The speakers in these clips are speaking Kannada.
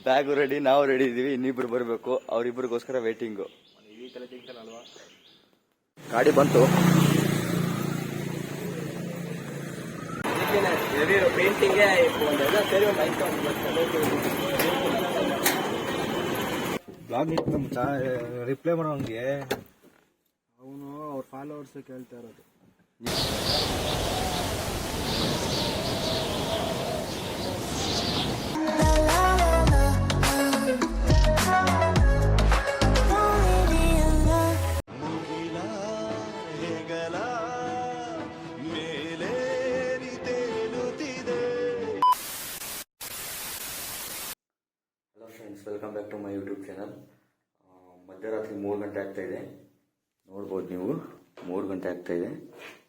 ಬ್ಯಾಗು ರೆಡಿ, ನಾವು ರೆಡಿ ಇದೀವಿ. ಇನ್ನಿಬ್ರು ಬರಬೇಕು, ಅವ್ರಿಬ್ರಿಗೋಸ್ಕರ ವೇಟಿಂಗು. ಗಾಡಿ ಬಂತು. ಬ್ಲಾಗ್ ರಿಪ್ಲೈ ಮಾಡೋಂಗೆ ಅವನು ಅವ್ರ ಫಾಲೋವರ್ಸ್ ಕೇಳ್ತಾ ಇರೋದು. Hello friends, welcome back to my YouTube channel. ಮಧ್ಯರಾತ್ರಿ 3 ಗಂಟೆ ಆಗ್ತಾ ಇದೆ. ನೋಡ್ಬೋದು ನೀವು, 3 ಗಂಟೆ ಆಗ್ತಾ ಇದೆ.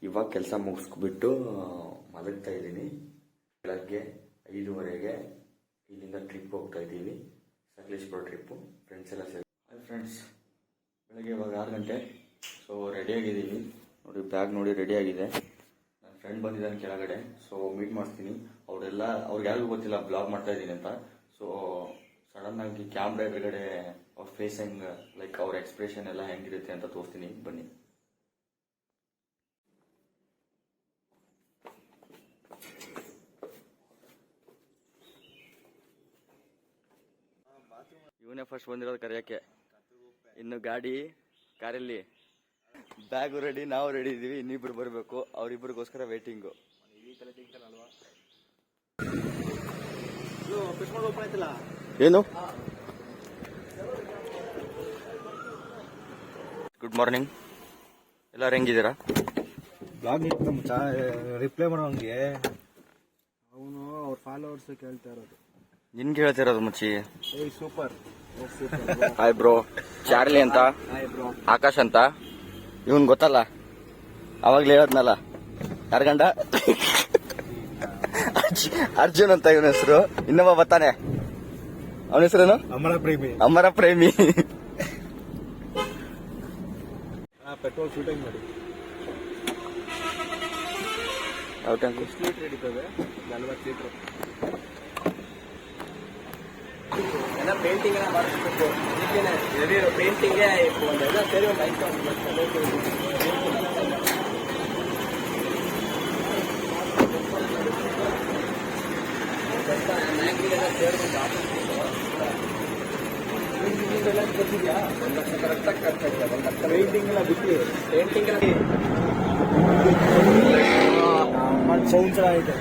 ಇವಾಗ ಕೆಲಸ ಮುಗಿಸ್ಬಿಟ್ಟು ಮಲಗ್ತಾ ಇದ್ದೀನಿ. ಬೆಳಗ್ಗೆ 5:30ಗೆ ಇಲ್ಲಿಂದ ಟ್ರಿಪ್ ಹೋಗ್ತಾ ಇದ್ದೀವಿ, ಸಕಲೇಶ್ಪುರ ಟ್ರಿಪ್ಪು. ಫ್ರೆಂಡ್ಸ್ ಎಲ್ಲ ಸೇರಿ. ಹಾಯ್ ಫ್ರೆಂಡ್ಸ್, ಬೆಳಗ್ಗೆ ಇವಾಗ 6 ಗಂಟೆ. ಸೊ ರೆಡಿಯಾಗಿದ್ದೀವಿ ನೋಡಿ, ಬ್ಯಾಗ್ ನೋಡಿ ರೆಡಿಯಾಗಿದೆ. ನನ್ನ ಫ್ರೆಂಡ್ ಬಂದಿದ್ದಾನೆ ಕೆಳಗಡೆ, ಸೊ ಮೀಟ್ ಮಾಡ್ತೀನಿ. ಅವ್ರಿಗೆ ಯಾರಿಗೂ ಗೊತ್ತಿಲ್ಲ ಬ್ಲಾಗ್ ಮಾಡ್ತಾ ಇದ್ದೀನಿ ಅಂತ. ಸೊ ಸಡನ್ ಆಗಿ ಕ್ಯಾಮ್ರಾ ಎದುರುಗಡೆ ಅವ್ರ ಫೇಸ್ ಹೆಂಗೆ, ಲೈಕ್ ಅವ್ರ ಎಕ್ಸ್ಪ್ರೆಷನ್ ಎಲ್ಲ ಹೆಂಗಿರುತ್ತೆ ಅಂತ ತೋರಿಸ್ತೀನಿ, ಬನ್ನಿ. ಇವನೇ ಫಸ್ಟ್ ಬಂದಿರೋದು ಕರೆಯೋಕ್ಕೆ. ಇನ್ನು ಕಾರಲ್ಲಿ ಬ್ಯಾಗು ರೆಡಿ, ನಾವು ರೆಡಿ ಇದೀವಿ. ಇನ್ನಿಬ್ರು ಬರಬೇಕು, ಅವ್ರಿಬ್ರಿಗೋಸ್ಕರ ವೇಟಿಂಗು. ಏನು? ಗುಡ್ ಮಾರ್ನಿಂಗ್, ಎಲ್ಲರೂ ಹೆಂಗಿದ್ದೀರಾ? ಬ್ಲಾಗ್ ರಿಪ್ಲೈ ಮಾಡೋಂಗೆ ಅವನು ಅವ್ರ ಫಾಲೋವರ್ಸ್ ಕೇಳ್ತಾ ಇರೋದು. ನಿನ್ಗೆ ಹೇಳ್ತಿರೋದು ಮುಚ್ಚಿ. ಸೂಪರ್. ಹಾಯ್ ಬ್ರೋ, ಚಾರ್ಲಿ ಅಂತ, ಆಕಾಶ್ ಅಂತ. ಇವನ್ ಗೊತ್ತಲ್ಲ, ಅವಾಗ್ಲೇ ಹೇಳದ್ನಲ್ಲ, ಯಾರ್ಗಂಡ ಅರ್ಜುನ್ ಅಂತ ಇವನ ಹೆಸರು. ಇನ್ನೊಬ್ಬ ಬರ್ತಾನೆ, ಅವನ ಹೆಸರೇನು? ಅಮರ ಪ್ರೇಮಿ. ಪೆಟ್ರೋಲ್ ಶೂಟಿಂಗ್ ಮಾಡಿ. ಎಷ್ಟು ಲೀಟರ್ ಹಿಡಿತದೆ? 40 ಲೀಟರ್. ಎಲ್ಲ ಪೇಂಟಿಂಗ್ ಎಲ್ಲ ಮಾಡಿಸ್ಬೇಕು. ಪೇಂಟಿಂಗೇ ಎಲ್ಲ ಸೇರಿ ಒಂದು 5,000. ಪೇಂಟಿಂಗ್ ಎಲ್ಲ ಬಿಟ್ಟು ಪೇಂಟಿಂಗ್ ಎಲ್ಲ ಸೌಂಡ್ ಐತೆ.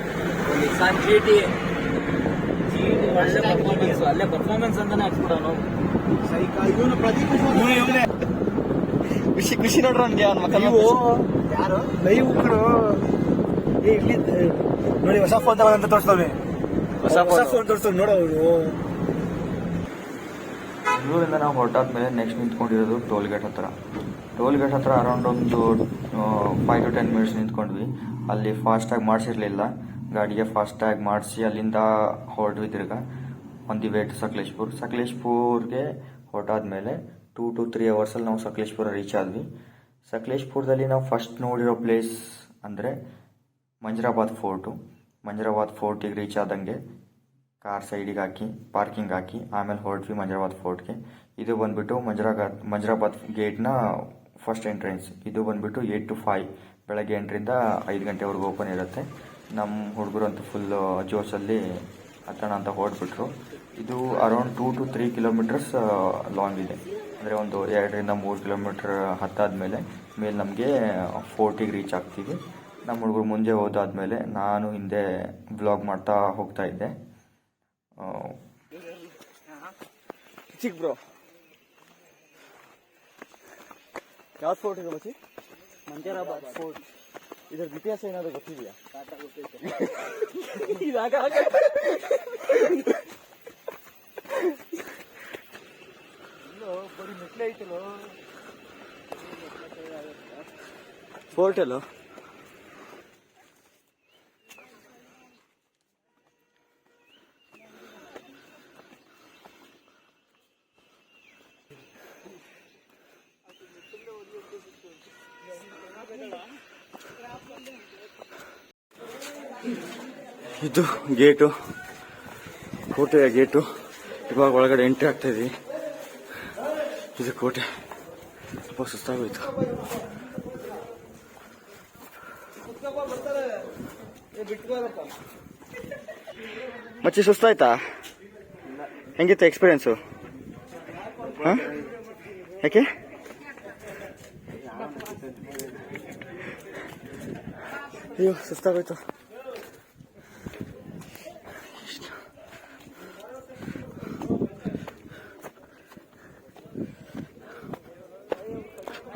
ಅಲ್ಲೇ ಪರ್ಫಾರ್ಮೆನ್ಸ್ ಅಂತಾನೆ ಹಾಕ್ಸ್ಬಿಡೋನು. ಖುಷಿ ನೋಡ್ರಿ ಅವ್ನಿಗೆ. ಅವ್ನ ಮಕ್ಕಳು ಯಾರು ಲೈವ್ ಕಡು ಇಲ್ಲಿ ನೋಡಿ, ಹೊಸ ಫೋನ್ ತಗೊಂಡಂತ ತೋರಿಸ್ತವ್ನೆ. ಹೊಸ ಫೋನ್ ತೋರಿಸ್ತವ್ರು ನೋಡೋ. ಬೆಂಗಳೂರಿಂದ ನಾವು ಹೊರಟಾದ್ಮೇಲೆ ನೆಕ್ಸ್ಟ್ ನಿಂತ್ಕೊಂಡಿರೋದು ಟೋಲ್ ಗೇಟ್ ಹತ್ರ ಅರೌಂಡ್ ಒಂದು 5 to 10 ಮಿನಿಟ್ಸ್ ನಿಂತ್ಕೊಂಡ್ವಿ. ಅಲ್ಲಿ ಫಾಸ್ಟಾಗಿ ಮಾಡಿಸಿರ್ಲಿಲ್ಲ, ಗಾಡಿಗೆ ಫಾಸ್ಟಾಗಿ ಮಾಡಿಸಿ ಅಲ್ಲಿಂದ ಹೊರಟ್ವಿ. ತಿರ್ಗ ಆನ್ ದಿ ವೇ ಟು ಸಕಲೇಶ್ಪುರ್ಗೆ ಹೊರಟಾದ್ಮೇಲೆ 2 to 3 ಅವರ್ಸಲ್ಲಿ ನಾವು ಸಕಲೇಶ್ಪುರ ರೀಚ್ ಆದ್ವಿ. ಸಕಲೇಶ್ಪುರದಲ್ಲಿ ನಾವು ಫಸ್ಟ್ ನೋಡಿರೋ ಪ್ಲೇಸ್ ಅಂದರೆ ಮಂಜರಾಬಾದ್ ಫೋರ್ಟಿಗೆ ರೀಚ್ ಆದಂಗೆ ಕಾರ್ ಸೈಡಿಗೆ ಹಾಕಿ ಪಾರ್ಕಿಂಗ್ ಹಾಕಿ ಆಮೇಲೆ ಹೊರಟ್ವಿ ಮಂಜರಾಬಾದ್ ಫೋರ್ಟ್ಗೆ. ಇದು ಬಂದ್ಬಿಟ್ಟು ಮಂಜರಾಬಾದ್ ಗೇಟ್ನ ಫಸ್ಟ್ ಎಂಟ್ರೆನ್ಸ್. ಇದು ಬಂದ್ಬಿಟ್ಟು 8 to 5 ಬೆಳಗ್ಗೆ 8ರಿಂದ 5 ಗಂಟೆವರೆಗೂ ಓಪನ್ ಇರುತ್ತೆ. ನಮ್ಮ ಹುಡುಗರು ಅಂತೂ ಫುಲ್ ಜೋಶಲ್ಲಿ ಹತ್ತೋಣ ಅಂತ ಹೊರಟ್ಬಿಟ್ರು. ಇದು ಅರೌಂಡ್ 2 to 3 ಕಿಲೋಮೀಟರ್ಸ್ ಲಾಂಗ್ ಇದೆ. ಅಂದರೆ ಒಂದು 2 ರಿಂದ 3 ಕಿಲೋಮೀಟರ್ ಹತ್ತಾದ್ಮೇಲೆ ನಮಗೆ ಫೋರ್ಟಿಗೆ ರೀಚ್ ಆಗ್ತೀವಿ. ನಮ್ಮ ಹುಡುಗರು ಮುಂದೆ ಹೋದಾದ್ಮೇಲೆ ನಾನು ಹಿಂದೆ ಬ್ಲಾಗ್ ಮಾಡ್ತಾ ಹೋಗ್ತಾ ಇದ್ದೆ. ಚಿಕ್ ಬ್ರೋ, ಯಾವ ಫೋರ್ಟ್ ಇದೆ ಬಚ್ಚಿ? ಮಂಜರಾಬಾದ್ ಫೋರ್ಟ್. ಇದರ ಇತಿಹಾಸ ಏನಾದ್ರು ಗೊತ್ತಿದೆಯಾ? ಬರೀ ಮೆಟ್ಲೆ ಐತಲ್ಲೋ ಫೋರ್ಟ್ ಅಲ್ಲೋ. ಇದು ಗೇಟು, ಕೋಟೆಯ ಗೇಟು. ಇವಾಗ ಒಳಗಡೆ ಎಂಟ್ರಿ ಆಗ್ತಾ ಇದೀವಿ. ಇದು ಕೋಟೆ. ಸ್ವಲ್ಪ ಸುಸ್ತಾಗೋಯ್ತು. ಮಚ್ಚಿ ಸುಸ್ತಾಯ್ತಾ? ಹೆಂಗಿತ್ತು ಎಕ್ಸ್ಪೀರಿಯನ್ಸು? ಯಾಕೆ? ಅಯ್ಯೋ ಸುಸ್ತಾಗೋಯ್ತು.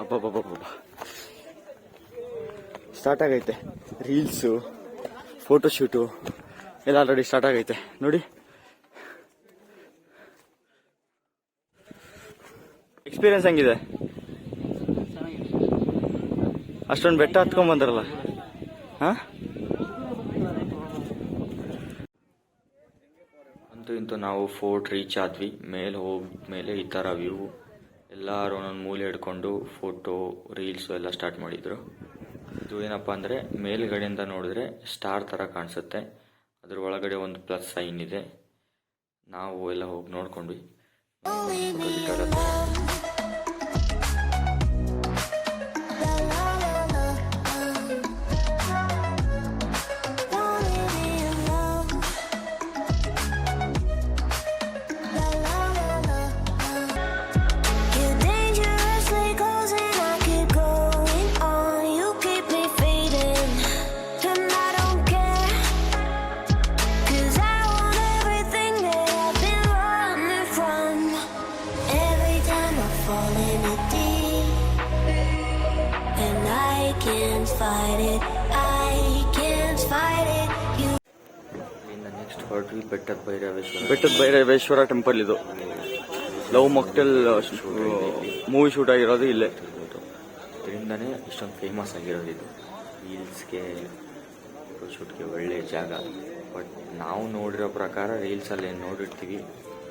ಅಬ್ಬಬ್ಬಬ್ಬಬ್ಬ ಸ್ಟಾರ್ಟ್ ಆಗೈತೆ. ರೀಲ್ಸು, ಫೋಟೋಶೂಟು ಎಲ್ಲ ಆಲ್ರೆಡಿ ಸ್ಟಾರ್ಟ್ ಆಗೈತೆ ನೋಡಿ. ಎಕ್ಸ್ಪೀರಿಯನ್ಸ್ ಹೆಂಗಿದೆ? ಅಷ್ಟೊಂದು ಬೆಟ್ಟ ಹತ್ಕೊಂಡ್ ಬಂದ್ರಲ್ಲ. ಅಂತೂ ಇಂತೂ ನಾವು ಫೋರ್ಟ್ ರೀಚ್ ಆದ್ವಿ. ಮೇಲೆ ಹೋದ್ಮೇಲೆ ಈ ಥರ ವ್ಯೂ, ಎಲ್ಲರೂ ಒಂದೊಂದು ಮೂಲೆ ಹಿಡ್ಕೊಂಡು ಫೋಟೋ ರೀಲ್ಸು ಎಲ್ಲ ಸ್ಟಾರ್ಟ್ ಮಾಡಿದ್ರು. ಇದು ಏನಪ್ಪ ಅಂದರೆ ಮೇಲ್ಗಡೆಯಿಂದ ನೋಡಿದ್ರೆ ಸ್ಟಾರ್ ಥರ ಕಾಣಿಸುತ್ತೆ. ಅದ್ರ ಒಳಗಡೆ ಒಂದು ಪ್ಲಸ್ ಸೈನ್ ಇದೆ. ನಾವು ಎಲ್ಲ ಹೋಗಿ ನೋಡ್ಕೊಂಡ್ವಿ. ನೆಕ್ಸ್ಟ್ ಹೊರಟ್ವಿ ಬೆಟ್ಟದ ಭೈರವೇಶ್ವರ ಟೆಂಪಲ್. ಇದು ಲವ್ ಮಾಕ್ಟೇಲ್ ಮೂವಿ ಶೂಟ್ ಆಗಿರೋದು ಇಲ್ಲೇ. ಇದರಿಂದನೇ ಇಷ್ಟೊಂದು ಫೇಮಸ್ ಆಗಿರೋದು ಇದು. ರೀಲ್ಸ್ಗೆ, ಫೋಟೋಶೂಟ್ಗೆ ಒಳ್ಳೆ ಜಾಗ. ಬಟ್ ನಾವು ನೋಡಿರೋ ಪ್ರಕಾರ ರೀಲ್ಸಲ್ಲಿ ಏನು ನೋಡಿರ್ತೀವಿ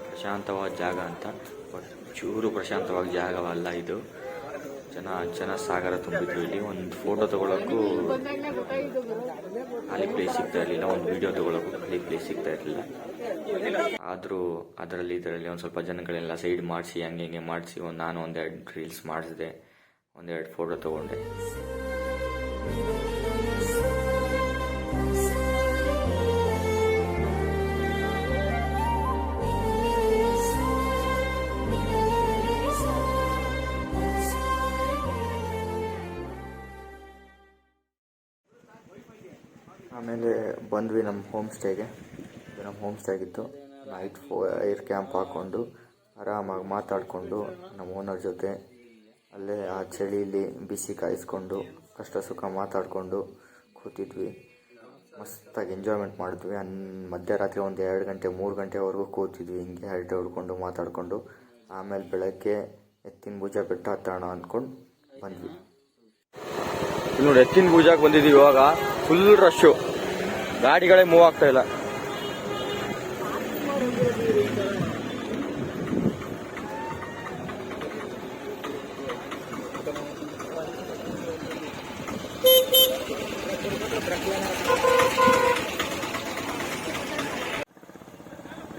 ಪ್ರಶಾಂತವಾದ ಜಾಗ ಅಂತ. ಬಟ್ ಚೂರು ಪ್ರಶಾಂತವಾದ ಜಾಗವಲ್ಲ ಇದು. ಜನ ಸಾಗರ ತುಂಬಿದ್ರು. ಇಲ್ಲಿ ಒಂದು ಫೋಟೋ ತಗೊಳ್ಳೋಕ್ಕೂ ಖಾಲಿ ಪ್ಲೇಸ್ ಸಿಗ್ತಾ ಇರಲಿಲ್ಲ, ಒಂದು ವಿಡಿಯೋ ತಗೊಳ್ಳೋಕ್ಕೂ ಖಾಲಿ ಪ್ಲೇಸ್ ಸಿಗ್ತಾ ಇರಲಿಲ್ಲ. ಆದರೂ ಇದರಲ್ಲಿ ಒಂದು ಸ್ವಲ್ಪ ಜನಗಳೆಲ್ಲ ಸೈಡ್ ಮಾಡಿಸಿ ಹಂಗೆ ಮಾಡಿಸಿ ನಾನು ಒಂದೆರಡು ರೀಲ್ಸ್ ಮಾಡಿಸಿದೆ, ಒಂದೆರಡು ಫೋಟೋ ತಗೊಂಡೆ. ಆಮೇಲೆ ಬಂದ್ವಿ ನಮ್ಮ ಹೋಮ್ ಸ್ಟೇಗೆ. ನಮ್ಮ ಹೋಮ್ ಸ್ಟೇ ಆಗಿತ್ತು. ನೈಟ್ ಏರ್ ಕ್ಯಾಂಪ್ ಹಾಕ್ಕೊಂಡು ಆರಾಮಾಗಿ ಮಾತಾಡಿಕೊಂಡು ನಮ್ಮ ಓನರ್ ಜೊತೆ ಅಲ್ಲೇ ಆ ಚಳಿಲಿ ಬಿಸಿ ಕಾಯಿಸ್ಕೊಂಡು ಕಷ್ಟ ಸುಖ ಮಾತಾಡಿಕೊಂಡು ಕೂತಿದ್ವಿ. ಮಸ್ತಾಗಿ ಎಂಜಾಯ್ಮೆಂಟ್ ಮಾಡಿದ್ವಿ. ಮಧ್ಯರಾತ್ರಿ ಒಂದು 2 ಗಂಟೆ 3 ಗಂಟೆವರೆಗೂ ಕೂತಿದ್ವಿ ಹಿಂಗೆ ಹರಟೆ ಹೊಡ್ಕೊಂಡು ಮಾತಾಡಿಕೊಂಡು. ಆಮೇಲೆ ಬೆಳಗ್ಗೆ ಎತ್ತಿನ ಭುಜ ಬೆಟ್ಟ ಹತ್ತೋಣ ಅಂದ್ಕೊಂಡು ಬಂದ್ವಿ. ನೋಡಿ ಎತ್ತಿನ ಭುಜಕ್ಕೆ ಬಂದಿದ್ದೀವಿ. ಇವಾಗ ಫುಲ್ ರಶ್ಶು, ಗಾಡಿಗಳೇ ಮೂವ್ ಆಗ್ತಾ ಇಲ್ಲ.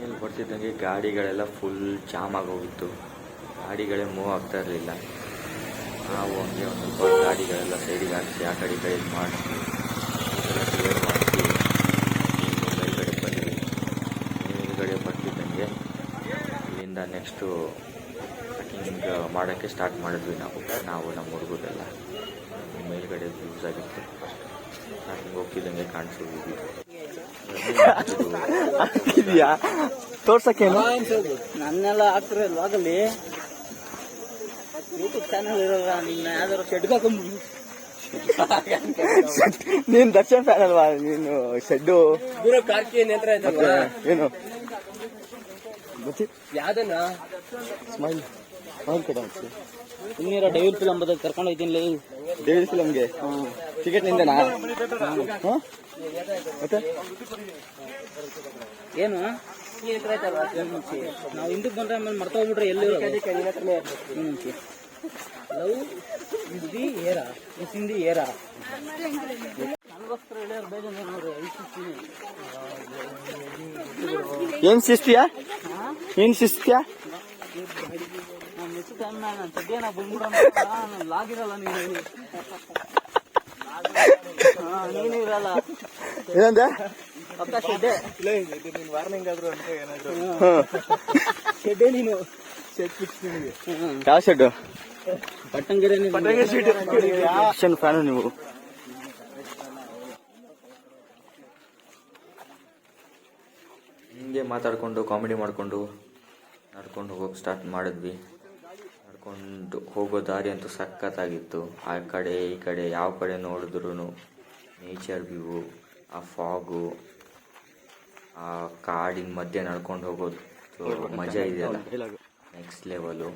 ಇಲ್ಲಿ ಬರ್ತಿದ್ದಂಗೆ ಗಾಡಿಗಳೆಲ್ಲ ಫುಲ್ ಜಾಮ್ ಆಗೋಗಿತ್ತು. ಗಾಡಿಗಳೇ ಮೂವ್ ಆಗ್ತಾ ಇರಲಿಲ್ಲ. ನಾವು ಹಂಗೆ ಒಂದು ಸ್ವಲ್ಪ ಗಾಡಿಗಳೆಲ್ಲ ಸೈಡಿಗೆ ಹಾಕಿಸಿ ಆ ಕಡೆ ಕೈ ಮಾಡಿಸಿ ಕ್ಲಿಯರ್ ಮಾಡಿಸಿ ಮೇಲ್ಗಡೆ ಬಂದ್ವಿ. ಮೇಲ್ಗಡೆ ಬರ್ತಿದ್ದಂಗೆ ಇಲ್ಲಿಂದ ನೆಕ್ಸ್ಟು ಟ್ರೆಕ್ಕಿಂಗ್ ಮಾಡೋಕ್ಕೆ ಸ್ಟಾರ್ಟ್ ಮಾಡಿದ್ವಿ. ನಾವು ನಮ್ಮ ಹುಡುಗರೆಲ್ಲ ಮೇಲ್ಗಡೆ ಯೂಸ್ ಆಗಿತ್ತು. ಸ್ಟಾರ್ಟಿಂಗ್ ಹೋಗ್ತಿದ್ದಂಗೆ ಕಾಣಿಸಿದ್ವಿ. ತೋರ್ಸಕ್ಕೇನು ನನ್ನೆಲ್ಲ ಆಗ್ತಿರೋ ಇವಾಗಲ್ಲಿ ಯೂಟ್ಯೂಬ್ ಚಾನಲ್ ಇರೋಲ್ಲ. ನಿನ್ನ ಯಾವ್ದಾರು ಶೆಡ್ಗೆ ಹಾಕೊಂಡ್ಬಿಡು. ನೀನ್ ದರ್ಶನ್ ಫ್ಯಾನ್ ಅಲ್ವಾ? ನೀನು ಶೆಡ್ಡು ಕಾರ್ಕಿ ನೇತ್ರ ಏನು ಯಾವ್ದನ್ನ ಸ್ಮೈಲ್ ಇನ್ನಿರೋ ಡೇವಿಡ್ ಫಿಲಮ್ ಬದಲು ಕರ್ಕೊಂಡು ಹೋಗ್ತೀನಿ. ಡೇವಿಡ್ ಫಿಲಮ್ಗೆ ಟಿಕೆಟ್ ನಿಂದನಾ? ಮತ್ತೆ ಏನು ನಾವು ಹಿಂದಕ್ಕೆ ಬಂದ್ರೆ ಆಮೇಲೆ ಮರ್ತೋಗ್ಬಿಟ್ರೆ ಎಲ್ಲಿ ಮುಂಚೆ ಲವ್ ಹಿಂದಿ ಏರಾ ಹಿಂದಿ ಏರಾ ಏನ್ ಶಿಸ್ತಿಯಾ? ಏನ್ ಶಿಸ್ತ್ಯ ಲಾಗಿರಲ್ಲ ನೀನು ಇರಲ್ಲ ಏನಂದೆ ಪಕ್ಕ ಶೆಡ್ಡೆ ವಾರ್ನಿಂಗ್ ಆದ್ರು ಅಂತ ಏನಾದ್ರು ಶೆಡ್ಡೆ ನೀನು ಯಾವ ಶೆಡ್ ಪಟ್ಟಂಗೆರೆ ಫ್ಯಾನು ನೀವು ಹಿಂಗೆ ಮಾತಾಡಿಕೊಂಡು ಕಾಮಿಡಿ ಮಾಡಿಕೊಂಡು ನಡ್ಕೊಂಡು ಹೋಗೋಕೆ ಸ್ಟಾರ್ಟ್ ಮಾಡಿದ್ವಿ. ನಡ್ಕೊಂಡು ಹೋಗೋ ದಾರಿ ಅಂತೂ ಸಖತ್ತಾಗಿತ್ತು. ಆ ಕಡೆ ಈ ಕಡೆ ಯಾವ ಕಡೆ ನೋಡಿದ್ರು ನೇಚರ್ ವ್ಯೂ, ಆ ಫಾಗು, ಆ ಕಾಡಿನ ಮಧ್ಯೆ ನಡ್ಕೊಂಡು ಹೋಗೋದು ಮಜಾ ಇದೆಯಲ್ಲ ನೆಕ್ಸ್ಟ್ ಲೆವೆಲು.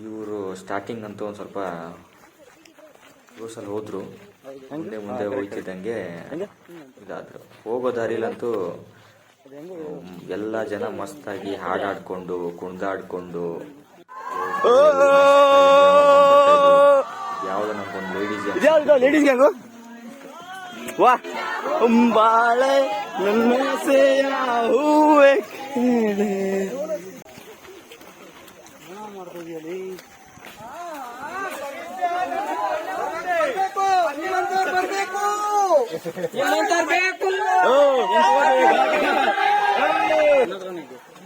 ಇವರು ಸ್ಟಾರ್ಟಿಂಗ್ ಅಂತೂ ಒಂದು ಸ್ವಲ್ಪ ರೋಸಲ್ಲಿ ಹೋದರು, ಮುಂದೆ ಮುಂದೆ ಹೋಯ್ತಿದ್ದಂಗೆ ಇದಾದರು. ಹೋಗೋ ದಾರಿಲಂತೂ ಎಲ್ಲ ಜನ ಮಸ್ತಾಗಿ ಹಾಡಾಡ್ಕೊಂಡು ಕುಣಿದಾಡ್ಕೊಂಡು ಯಾವ್ದೋ ನಮ್ಗೊಂದು ಲೇಡೀಸ್ ಗ್ಯಾಂಗು ವಾ ಬಾಳೆ ನನ್ನ ಹೂವೆ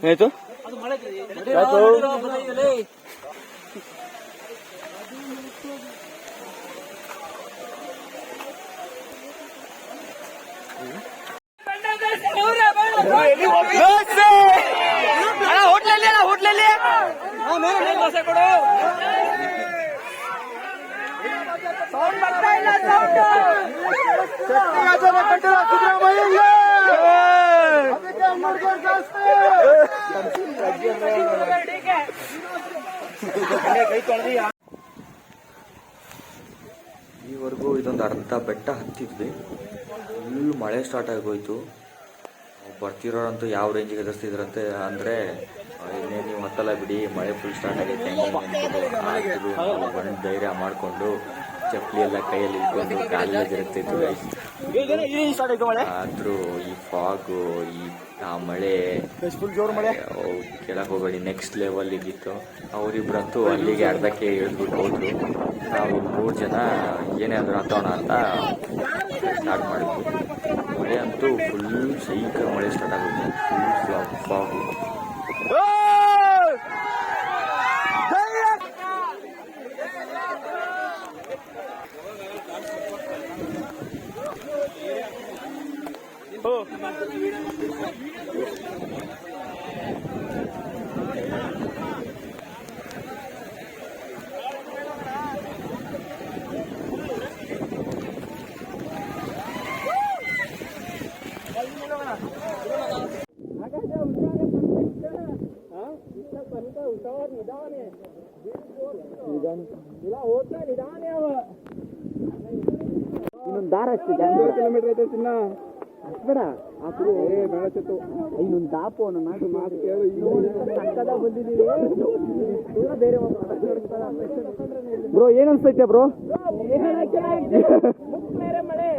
ಆಯ್ತು ಹೋಟ್ಲಲ್ಲಿ ಈವರೆಗೂ ಇದೊಂದು ಅರ್ಧ ಬೆಟ್ಟ ಹತ್ತಿದ್ವಿ. ಫುಲ್ ಮಳೆ ಸ್ಟಾರ್ಟ್ ಆಗೋಯ್ತು. ಬರ್ತಿರೋರಂತೂ ಯಾವ ರೇಂಜಿಗೆ ಎದುರಿಸ್ತಿದ್ರಂತೆ ಅಂದರೆ, ಇನ್ನೇ ನೀವು ಹತ್ತಲ್ಲ ಬಿಡಿ, ಮಳೆ ಫುಲ್ ಸ್ಟಾರ್ಟ್ ಆಗೈತೆ ಆದರೂ ಒಂದು ಧೈರ್ಯ ಮಾಡಿಕೊಂಡು ಚಪ್ಪಲಿ ಎಲ್ಲ ಕೈಯಲ್ಲಿ ಇಟ್ಕೊಂಡು ಕಾಲೆಲ್ಲ ಜರುಗ್ತಿತ್ತು. ಆದರೂ ಈ ಫಾಗು, ಆ ಮಳೆ ಕೆಳಗೆ ಹೋಗಬೇಡಿ ನೆಕ್ಸ್ಟ್ ಲೆವೆಲ್ ಇದ್ದಿತ್ತು. ಅವರಿಬ್ಬರಂತೂ ಅಲ್ಲಿಗೆ ಅರ್ಧಕ್ಕೆ ಇಳಿದ್ಬಿಟ್ಟು ಹೋದ್ರು. ನಾವು 3 ಜನ ಏನೇ ಆದರೂ ಹತ್ತೋಣ ಅಂತ ಸ್ಟಾರ್ಟ್ ಮಾಡಿದ್ವಿ. ಮಳೆ ಅಂತೂ ಫುಲ್ ಸೈಕ ಮಳೆ ಸ್ಟಾರ್ಟ್ ಆಗುತ್ತೆ. Full fog. ಇನ್ನೊಂದು ದಾರ ಅಷ್ಟಿದೆ, 2 ಕಿಲೋಮೀಟರ್ ಐತೆ ಚಿನ್ನ. ಬೇಡ ಇನ್ನೊಂದು ದಾಪು ನಾಲ್ಕು ಮಾತು ಕೇಳು. ಬಂದಿದ್ದೀವಿ ಬೇರೆ ಬ್ರೋ. ಏನ್ ಅನ್ಸ್ತೈತೆ ಬ್ರೋ? ಮಳೆ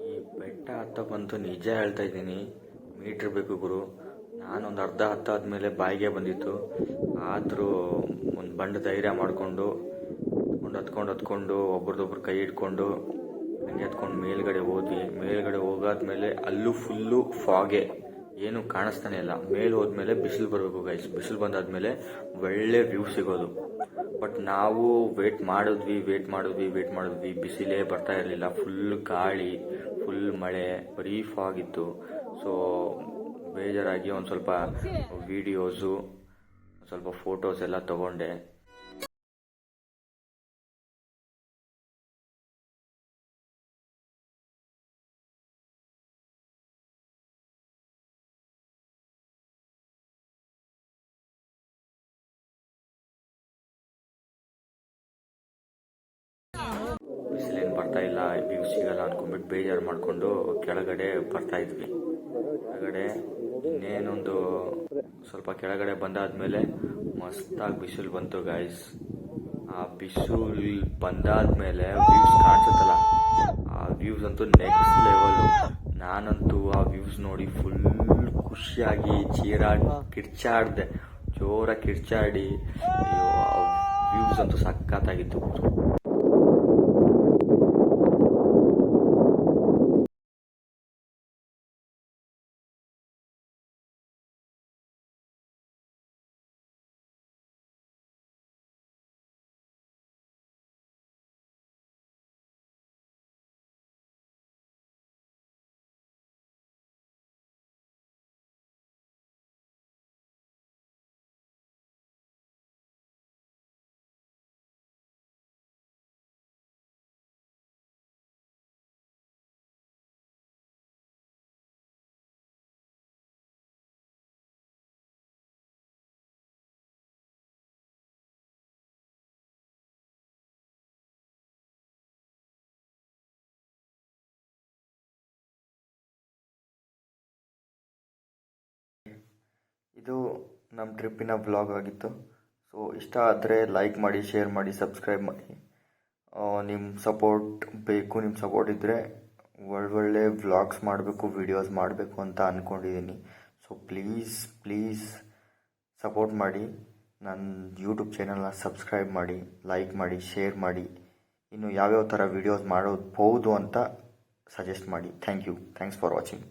ಈ ಬೆಟ್ಟ ಹತ್ತಕ್ಕಂತೂ ನಿಜ ಹೇಳ್ತಾ ಇದ್ದೀನಿ, ಮೀಟ್ರ್ ಬೇಕು ಗುರು. ನಾನೊಂದು ಅರ್ಧ ಹತ್ತಾದ್ಮೇಲೆ ಬಾಯಿಗೆ ಬಂದಿತ್ತು. ಆದರೂ ಒಂದು ಬಂಡ ಧೈರ್ಯ ಮಾಡಿಕೊಂಡು ಹತ್ಕೊಂಡು ಒಬ್ರದೊಬ್ರು ಕೈ ಇಟ್ಕೊಂಡು ಹಂಗೆ ಹತ್ಕೊಂಡು ಮೇಲ್ಗಡೆ ಹೋದ್ವಿ. ಮೇಲ್ಗಡೆ ಹೋಗಾದ್ಮೇಲೆ ಅಲ್ಲೂ ಫುಲ್ಲು ಫಾಗೆ, ಏನು ಕಾಣಿಸ್ತಾನೆ ಇಲ್ಲ. ಮೇಲೆ ಹೋದ್ಮೇಲೆ ಬಿಸಿಲು ಬರಬೇಕು ಗೈಸ್. ಬಿಸಿಲು ಬಂದಾದ್ಮೇಲೆ ಒಳ್ಳೆ ವ್ಯೂ ಸಿಗೋದು. ಬಟ್ ನಾವು ವೇಟ್ ಮಾಡಿದ್ವಿ, ಬಿಸಿಲೇ ಬರ್ತಾ ಇರಲಿಲ್ಲ. ಫುಲ್ ಗಾಳಿ, ಫುಲ್ ಮಳೆ, ಬರೀ ಫಾಗ್ ಇತ್ತು. ಸೊ ಬೇಜಾರಾಗಿ ಒಂದು ಸ್ವಲ್ಪ ವಿಡಿಯೋಸು, ಸ್ವಲ್ಪ ಫೋಟೋಸ್ ಎಲ್ಲ ತಗೊಂಡೆ. ಬಿಸಿಲೇನು ಬರ್ತಾ ಇಲ್ಲ, ವ್ಯೂ ಸಿಗಲ್ಲ ಅಂದ್ಕೊಂಡ್ಬಿಟ್ಟು ಬೇಜಾರು ಮಾಡಿಕೊಂಡು ಕೆಳಗಡೆ ಬರ್ತಾ ಇದ್ವಿ. ಕೆಳಗಡೆ ಇನ್ನೇನೊಂದು ಸ್ವಲ್ಪ ಕೆಳಗಡೆ ಬಂದಾದ್ಮೇಲೆ ಮಸ್ತಾಗಿ ಬಿಸಿಲು ಬಂತು ಗಾಯ್ಸ್. ಆ ಬಿಸಿಲು ಬಂದಾದ್ಮೇಲೆ ವ್ಯೂಸ್ ಕಾಣಿಸುತ್ತಲ್ಲ, ಆ ವ್ಯೂಸ್ ಅಂತೂ ನೆಕ್ಸ್ಟ್ ಲೆವೆಲು. ನಾನಂತೂ ಆ ವ್ಯೂಸ್ ನೋಡಿ ಫುಲ್ ಖುಷಿಯಾಗಿ ಕಿರ್ಚಾಡ್ದೆ, ಜೋರಾಗಿ ಕಿರ್ಚಾಡಿ. ಅಯ್ಯೋ, ಆ ವ್ಯೂಸ್ ಅಂತೂ ಸಖತ್ತಾಗಿತ್ತು. ಇದು ನಮ್ಮ ಟ್ರಿಪ್ಪಿನ ವ್ಲಾಗ್ ಆಗಿತ್ತು. ಸೊ ಇಷ್ಟ ಆದರೆ ಲೈಕ್ ಮಾಡಿ, ಶೇರ್ ಮಾಡಿ, ಸಬ್ಸ್ಕ್ರೈಬ್ ಮಾಡಿ. ನಿಮ್ಮ ಸಪೋರ್ಟ್ ಬೇಕು. ನಿಮ್ಮ ಸಪೋರ್ಟ್ ಇದ್ದರೆ ಒಳ್ಳೊಳ್ಳೆ ವ್ಲಾಗ್ಸ್ ಮಾಡಬೇಕು, ವಿಡಿಯೋಸ್ ಮಾಡಬೇಕು ಅಂತ ಅಂದ್ಕೊಂಡಿದ್ದೀನಿ. ಸೊ ಪ್ಲೀಸ್ ಸಪೋರ್ಟ್ ಮಾಡಿ. ನನ್ನ ಯೂಟ್ಯೂಬ್ ಚಾನಲ್ನ ಸಬ್ಸ್ಕ್ರೈಬ್ ಮಾಡಿ, ಲೈಕ್ ಮಾಡಿ, ಶೇರ್ ಮಾಡಿ. ಇನ್ನು ಯಾವ್ಯಾವ ಥರ ವಿಡಿಯೋಸ್ ಮಾಡೋದು ಅಂತ ಸಜೆಸ್ಟ್ ಮಾಡಿ. Thanks for watching.